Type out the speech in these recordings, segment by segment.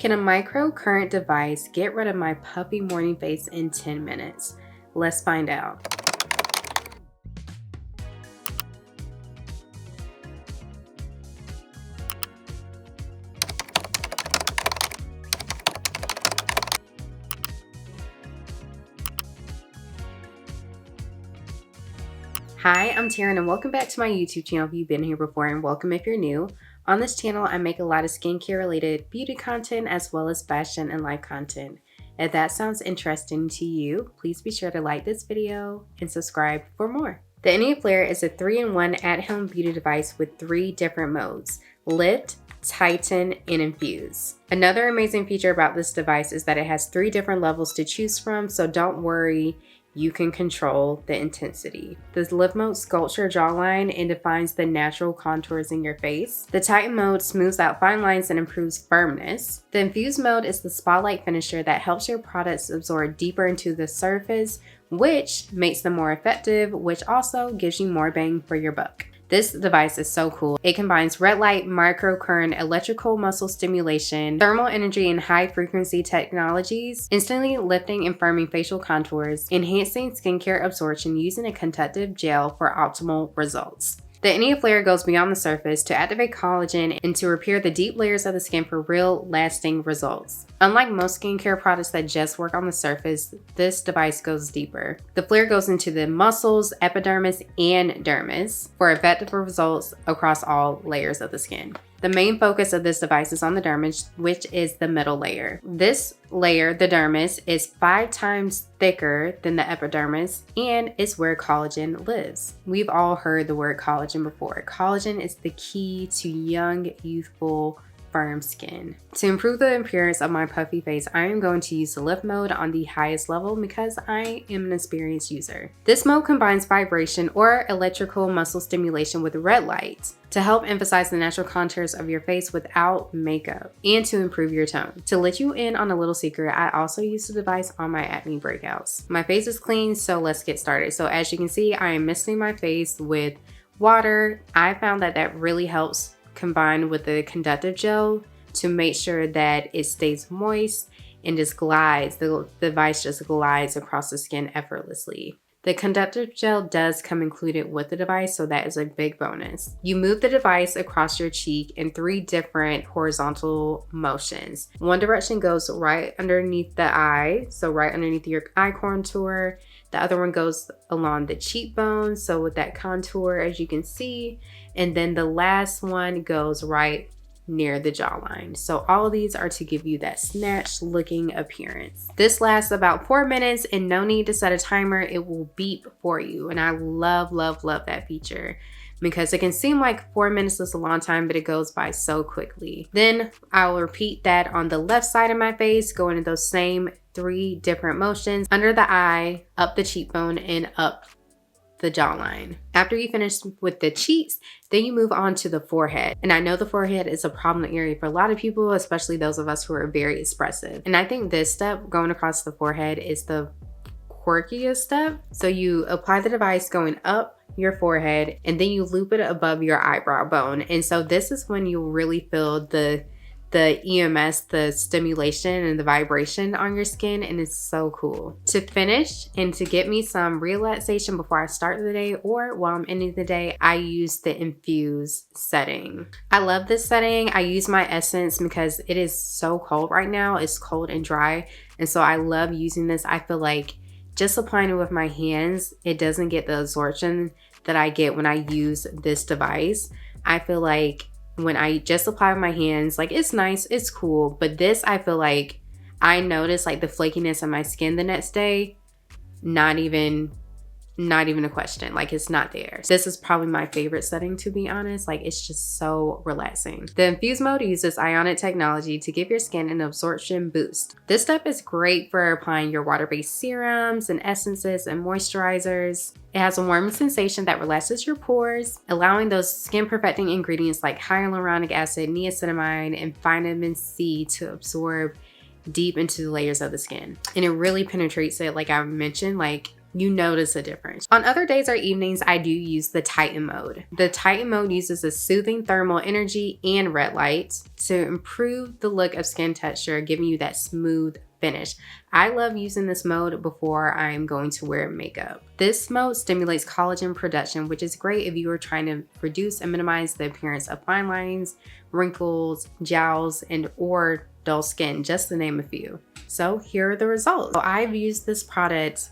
Can a microcurrent device get rid of my puffy morning face in 10 minutes? Let's find out. Hi, I'm Teryn and welcome back to my YouTube channel if you've been here before, and welcome if you're new. On this channel, I make a lot of skincare related beauty content as well as fashion and life content. If that sounds interesting to you, please be sure to like this video and subscribe for more. The INIA Flare is a 3-in-1 at-home beauty device with 3 different modes: Lift, Tighten, and Infuse. Another amazing feature about this device is that it has 3 different levels to choose from, so don't worry, you can control the intensity. The Lift mode sculpts your jawline and defines the natural contours in your face. The Tighten mode smooths out fine lines and improves firmness. The Infuse mode is the spotlight finisher that helps your products absorb deeper into the surface, which makes them more effective, which also gives you more bang for your buck. This device is so cool. It combines red light, microcurrent, electrical muscle stimulation, thermal energy, and high frequency technologies, instantly lifting and firming facial contours, enhancing skincare absorption using a conductive gel for optimal results. The INIA Flare goes beyond the surface to activate collagen and to repair the deep layers of the skin for real, lasting results. Unlike most skincare products that just work on the surface, this device goes deeper. The Flare goes into the muscles, epidermis, and dermis for effective results across all layers of the skin. The main focus of this device is on the dermis, which is the middle layer. This layer, the dermis, is 5 times thicker than the epidermis and is where collagen lives. We've all heard the word collagen before. Collagen is the key to young, youthful, firm skin. To improve the appearance of my puffy face, I am going to use the Lift mode on the highest level because I am an experienced user. This mode combines vibration or electrical muscle stimulation with red light to help emphasize the natural contours of your face without makeup and to improve your tone. To let you in on a little secret, I also use the device on my acne breakouts. My face is clean, so let's get started. So as you can see, I am misting my face with water. I found that that really helps combined with the conductive gel to make sure that it stays moist and just glides. The device just glides across the skin effortlessly. The conductive gel does come included with the device, so that is a big bonus. You move the device across your cheek in 3 different horizontal motions. One direction goes right underneath the eye, so right underneath your eye contour. The other one goes along the cheekbone, so with that contour, as you can see. And then the last one goes right near the jawline. So all of these are to give you that snatched looking appearance. This lasts about 4 minutes and no need to set a timer. It will beep for you. And I love, love, love that feature because it can seem like 4 minutes is a long time, but it goes by so quickly. Then I'll repeat that on the left side of my face, going into those same 3 different motions: under the eye, up the cheekbone, and up the jawline. After you finish with the cheeks, then you move on to the forehead. And I know the forehead is a problem area for a lot of people, especially those of us who are very expressive. And I think this step, going across the forehead, is the quirkiest step. So you apply the device going up your forehead and then you loop it above your eyebrow bone. And so this is when you really feel the EMS, the stimulation and the vibration on your skin, and it's so cool. To finish and to get me some relaxation before I start the day or while I'm ending the day, I use the Infuse setting. I love this setting. I use my essence because it is so cold right now. It's cold and dry, and so I love using this. I feel like just applying it with my hands, it doesn't get the absorption that I get when I use this device. I feel like when I just apply with my hands, like, it's nice, it's cool, but this, I feel like I notice like the flakiness on my skin the next day. Not even a question. Like, it's not there. This is probably my favorite setting, to be honest. Like, it's just so relaxing. The Infuse mode uses ionic technology to give your skin an absorption boost. This step is great for applying your water-based serums and essences and moisturizers. It has a warming sensation that relaxes your pores, allowing those skin perfecting ingredients like hyaluronic acid, niacinamide, and vitamin C to absorb deep into the layers of the skin. And it really penetrates it, like I mentioned, like you notice a difference. On other days or evenings, I do use the Tighten mode. The Tighten mode uses a soothing thermal energy and red light to improve the look of skin texture, giving you that smooth finish. I love using this mode before I'm going to wear makeup. This mode stimulates collagen production, which is great if you are trying to reduce and minimize the appearance of fine lines, wrinkles, jowls, and or dull skin, just to name a few. So here are the results. So I've used this product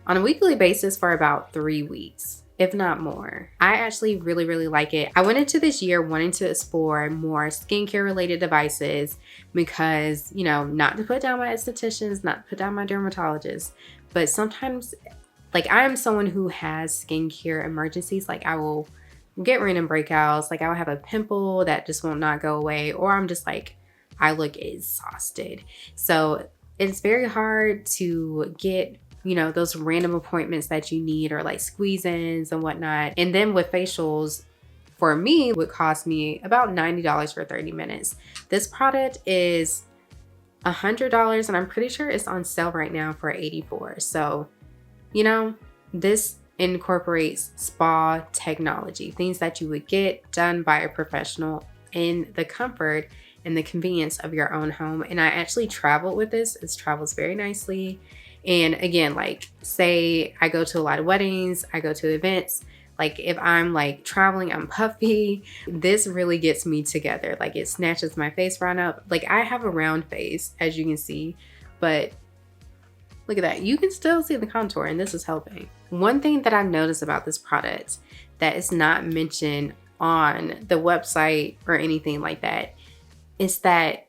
on a weekly basis for about 3 weeks, if not more. I actually really like it. I went into this year wanting to explore more skincare related devices because, you know, not to put down my estheticians, not to put down my dermatologists, but sometimes, like, I am someone who has skincare emergencies. Like, I will get random breakouts, like I'll have a pimple that just will not go away, or I'm just like, I look exhausted. So it's very hard to get, you know, those random appointments that you need, or like squeeze-ins and whatnot. And then with facials, for me, would cost me about $90 for 30 minutes. This product is $100 and I'm pretty sure it's on sale right now for $84. So, you know, this incorporates spa technology, things that you would get done by a professional in the comfort and the convenience of your own home. And I actually traveled with this. It travels very nicely. And again, like, say I go to a lot of weddings, I go to events, like if I'm like traveling, I'm puffy, this really gets me together. Like, it snatches my face round up. Like, I have a round face, as you can see, but look at that. You can still see the contour, and this is helping. One thing that I've noticed about this product that is not mentioned on the website or anything like that is that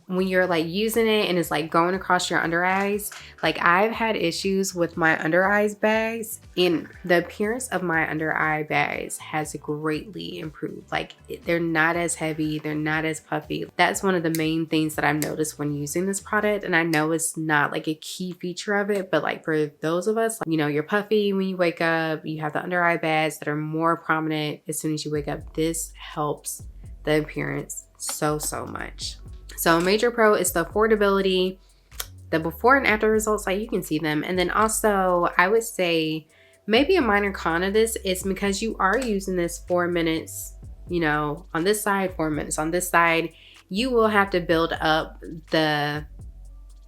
when you're like using it and it's like going across your under eyes, like I've had issues with my under eyes bags, and the appearance of my under eye bags has greatly improved. Like, they're not as heavy, they're not as puffy. That's one of the main things that I've noticed when using this product. And I know it's not like a key feature of it, but like for those of us, you know, you're puffy when you wake up, you have the under eye bags that are more prominent as soon as you wake up. This helps the appearance so much. So a major pro is the affordability, the before and after results, like you can see them. And then also, I would say maybe a minor con of this is because you are using this 4 minutes, you know, on this side, 4 minutes on this side, you will have to build up the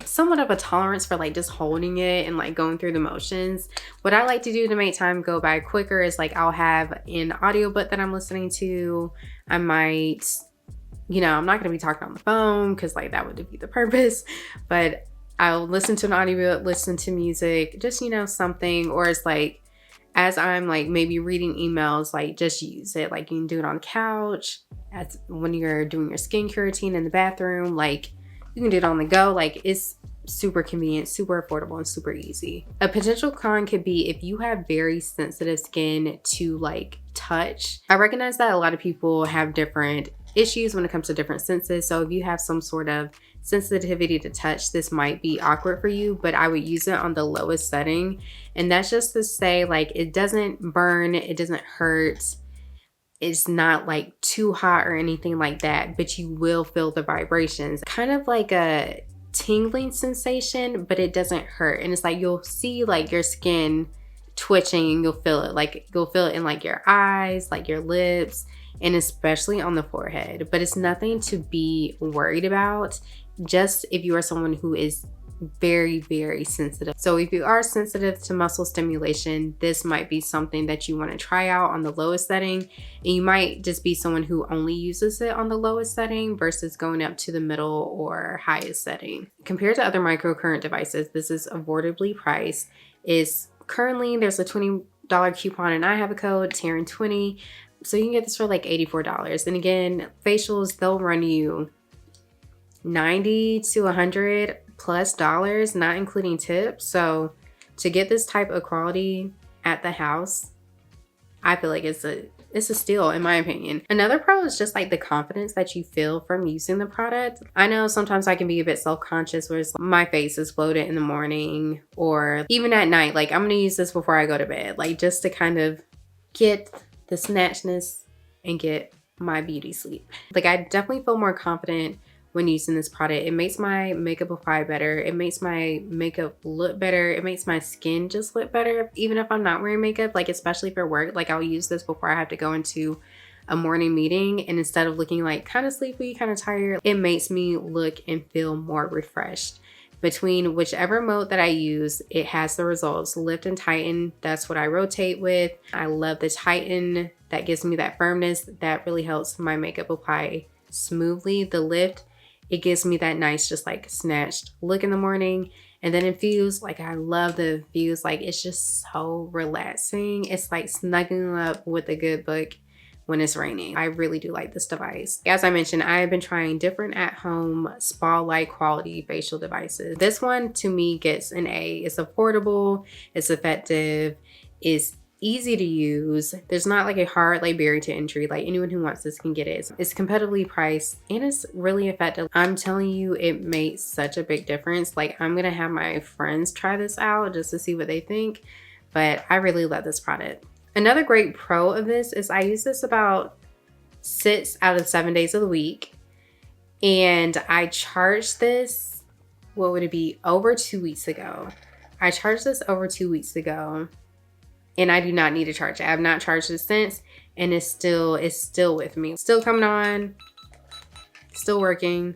somewhat of a tolerance for like just holding it and like going through the motions. What I like to do to make time go by quicker is like I'll have an audiobook that I'm listening to. I might, you know, I'm not going to be talking on the phone because like that would defeat the purpose, but I'll listen to an audiobook, listen to music, just, you know, something. Or it's like, as I'm like maybe reading emails, like just use it. Like, you can do it on the couch, as when you're doing your skincare routine in the bathroom, like you can do it on the go. Like, it's super convenient, super affordable, and super easy. A potential con could be if you have very sensitive skin to like touch. I recognize that a lot of people have different issues when it comes to different senses. So if you have some sort of sensitivity to touch, this might be awkward for you, but I would use it on the lowest setting. And that's just to say, like, it doesn't burn, it doesn't hurt, it's not like too hot or anything like that, but you will feel the vibrations. Kind of like a tingling sensation, but it doesn't hurt. And it's like you'll see like your skin twitching, you'll feel it. Like, you'll feel it in like your eyes, like your lips, and especially on the forehead. But it's nothing to be worried about, just if you are someone who is very sensitive. So if you are sensitive to muscle stimulation, this might be something that you want to try out on the lowest setting. And you might just be someone who only uses it on the lowest setting versus going up to the middle or highest setting. Compared to other microcurrent devices, this is affordably priced. Currently there's a $20 coupon, and I have a code Teryn20. So you can get this for like $84. And again, facials, they'll run you $90 to $100 plus dollars, not including tips. So to get this type of quality at the house, I feel like it's a steal, in my opinion. Another pro is just like the confidence that you feel from using the product. I know sometimes I can be a bit self-conscious where my face is bloated in the morning, or even at night. Like, I'm gonna use this before I go to bed, like just to kind of get the snatchness and get my beauty sleep. Like, I definitely feel more confident when using this product. It makes my makeup apply better. It makes my makeup look better. It makes my skin just look better, even if I'm not wearing makeup, like especially for work. Like I'll use this before I have to go into a morning meeting, and instead of looking like kind of sleepy, kind of tired, it makes me look and feel more refreshed. Between whichever mode that I use, it has the results. Lift and tighten, that's what I rotate with. I love the tighten. That gives me that firmness. That really helps my makeup apply smoothly. The lift, it gives me that nice, just like snatched look in the morning. And then Infuse, like I love the Infuse. Like it's just so relaxing. It's like snuggling up with a good book when it's raining. I really do like this device. As I mentioned, I've been trying different at-home spa-like quality facial devices. This one to me gets an A. It's affordable, it's effective, it's easy to use. There's not like a hard like barrier to entry. Like anyone who wants this can get it. It's competitively priced and it's really effective. I'm telling you, it makes such a big difference. Like I'm gonna have my friends try this out just to see what they think, but I really love this product. Another great pro of this is I use this about 6 out of 7 days of the week. And I charged this, what would it be, over 2 weeks ago. I charged this over 2 weeks ago and I do not need to charge it. I have not charged it since, and it's still with me. Still coming on, still working.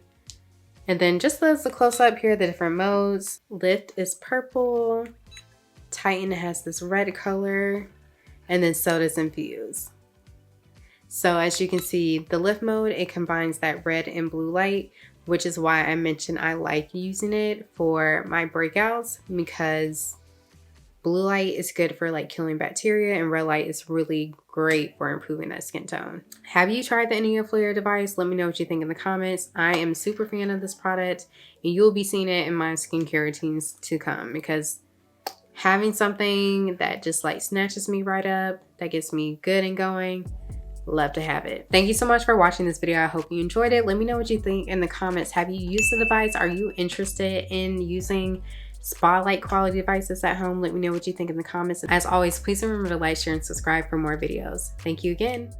And then just as a close up here, the different modes. Lift is purple, tighten has this red color, and then so does Infuse. So as you can see, the lift mode, it combines that red and blue light, which is why I mentioned I like using it for my breakouts, because blue light is good for like killing bacteria and red light is really great for improving that skin tone. Have you tried the INIA Flare device? Let me know what you think in the comments. I am super fan of this product and you'll be seeing it in my skincare routines to come, because having something that just like snatches me right up, that gets me good and going, love to have it. Thank you so much for watching this video. I hope you enjoyed it. Let me know what you think in the comments. Have you used the device? Are you interested in using spa-like quality devices at home? Let me know what you think in the comments. As always, please remember to like, share, and subscribe for more videos. Thank you again.